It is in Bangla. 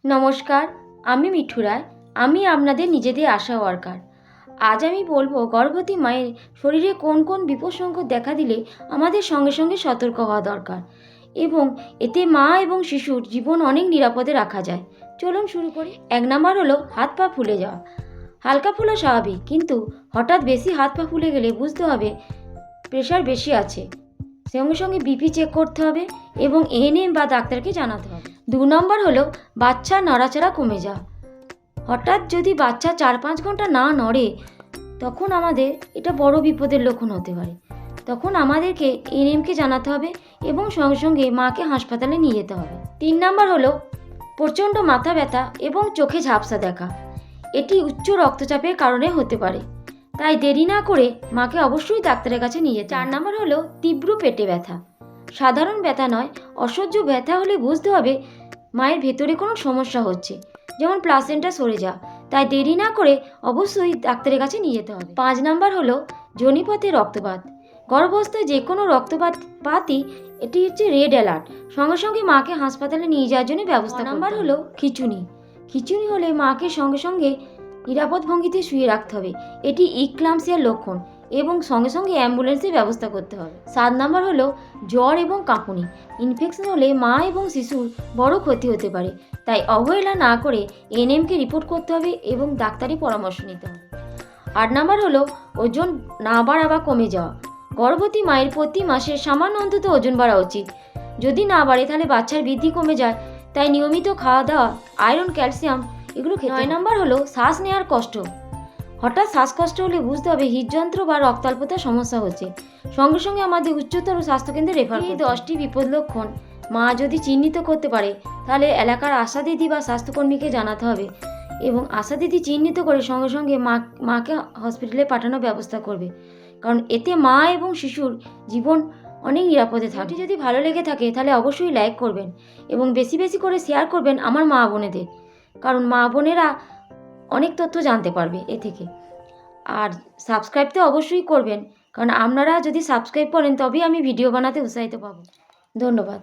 নমস্কার, আমি মিঠু রায়। আমি আপনাদের নিজেদের আশা ওয়ার্কার। আজ আমি বলবো গর্ভবতী মায়ের শরীরে কোন কোন বিপদ সংকেত দেখা দিলে আমাদের সঙ্গে সঙ্গে সতর্ক হওয়া দরকার এবং এতে মা এবং শিশুর জীবন অনেক নিরাপদে রাখা যায়। চলুন শুরু করি। 1 নাম্বার হলো হাত পা ফুলে যাওয়া। হালকা ফুলা স্বাভাবিক, কিন্তু হঠাৎ বেশি হাত পা ফুলে গেলে বুঝতে হবে প্রেশার বেশি আছে। সঙ্গে সঙ্গে বিপি চেক করতে হবে এবং এএনএম বা ডাক্তারকে জানাতে হবে। 2 নম্বর হলো বাচ্চা নড়াচড়া কমে যাওয়া। হঠাৎ যদি বাচ্চা 4-5 ঘন্টা না নড়ে, তখন আমাদের এটা বড় বিপদের লক্ষণ হতে পারে। তখন আমাদেরকে এএনএমকে জানাতে হবে এবং সঙ্গে সঙ্গে মাকে হাসপাতালে নিয়ে যেতে হবে। 3 নম্বর হলো প্রচণ্ড মাথা ব্যথা এবং চোখে ঝাপসা দেখা। এটি উচ্চ রক্তচাপের কারণে হতে পারে, তাই দেরি না করে মাকে অবশ্যই ডাক্তারের কাছে নিয়ে যেতে হবে। 4 নম্বর হলো তীব্র পেটে ব্যথা। সাধারণ ব্যথা নয়, অসহ্য ব্যথা হলে বুঝতে হবে মায়ের ভেতরে কোনো সমস্যা হচ্ছে, যেমন প্লাসেন্টা সরে যাওয়া। তাই দেরি না করে অবশ্যই ডাক্তারের কাছে নিয়ে যেতে হবে। 5 নাম্বার হলো যোনিপথে রক্তপাত। গর্ভাবস্থায় যে কোনো রক্তপাতই এটি হচ্ছে রেড অ্যালার্ট। সঙ্গে সঙ্গে মাকে হাসপাতালে নিয়ে যাওয়ার জন্য ব্যবস্থা। 6 নাম্বার হলো খিঁচুনি। খিঁচুনি হলে মাকে সঙ্গে সঙ্গে নিরাপদ ভঙ্গিতে শুয়ে রাখতে হবে। এটি ইক্লাম্পসিয়ার লক্ষণ এবং সঙ্গে সঙ্গে অ্যাম্বুলেন্সের ব্যবস্থা করতে হবে। 7 নাম্বার হলো জ্বর এবং কাঁপুনি। ইনফেকশন হলে মা এবং শিশুর বড় ক্ষতি হতে পারে, তাই অবহেলা না করে এএনএমকে রিপোর্ট করতে হবে এবং ডাক্তারি পরামর্শ নিতে হবে। 8 নাম্বার হলো ওজন না বাড়া বা কমে যাওয়া। গর্ভবতী মায়ের প্রতি মাসে সামান্য অন্তত ওজন বাড়া উচিত। যদি না বাড়ে তাহলে বাচ্চার বৃদ্ধি কমে যায়, তাই নিয়মিত খাওয়া দাওয়া, আয়রন, ক্যালসিয়াম এগুলো খেতে হবে। 9 নাম্বার হলো শ্বাস নেওয়ার কষ্ট। হঠাৎ শ্বাসকষ্ট হলে বুঝতে হবে হৃদযন্ত্র বা রক্তাল্পতার সমস্যা হচ্ছে। সঙ্গে সঙ্গে আমাদের উচ্চতর স্বাস্থ্যকেন্দ্রে রেফার করতে হবে। এই 10টি বিপদ লক্ষণ মা যদি চিহ্নিত করতে পারে, তাহলে এলাকার আশা দিদি বা স্বাস্থ্যকর্মীকে জানাতে হবে এবং আশা দিদি চিহ্নিত করে সঙ্গে সঙ্গে মাকে হসপিটালে পাঠানোর ব্যবস্থা করবে, কারণ এতে মা এবং শিশুর জীবন অনেক নিরাপদে থাকে। যদি ভালো লেগে থাকে তাহলে অবশ্যই লাইক করবেন এবং বেশি বেশি করে শেয়ার করবেন আমার মা বোনেদের, কারণ মা বোনেরা অনেক তথ্য জানতে পারবে এ থেকে। আর সাবস্ক্রাইব তো অবশ্যই করবেন, কারণ আপনারা যদি সাবস্ক্রাইব করেন তবেই আমি ভিডিও বানাতে উৎসাহিত পাবো। ধন্যবাদ।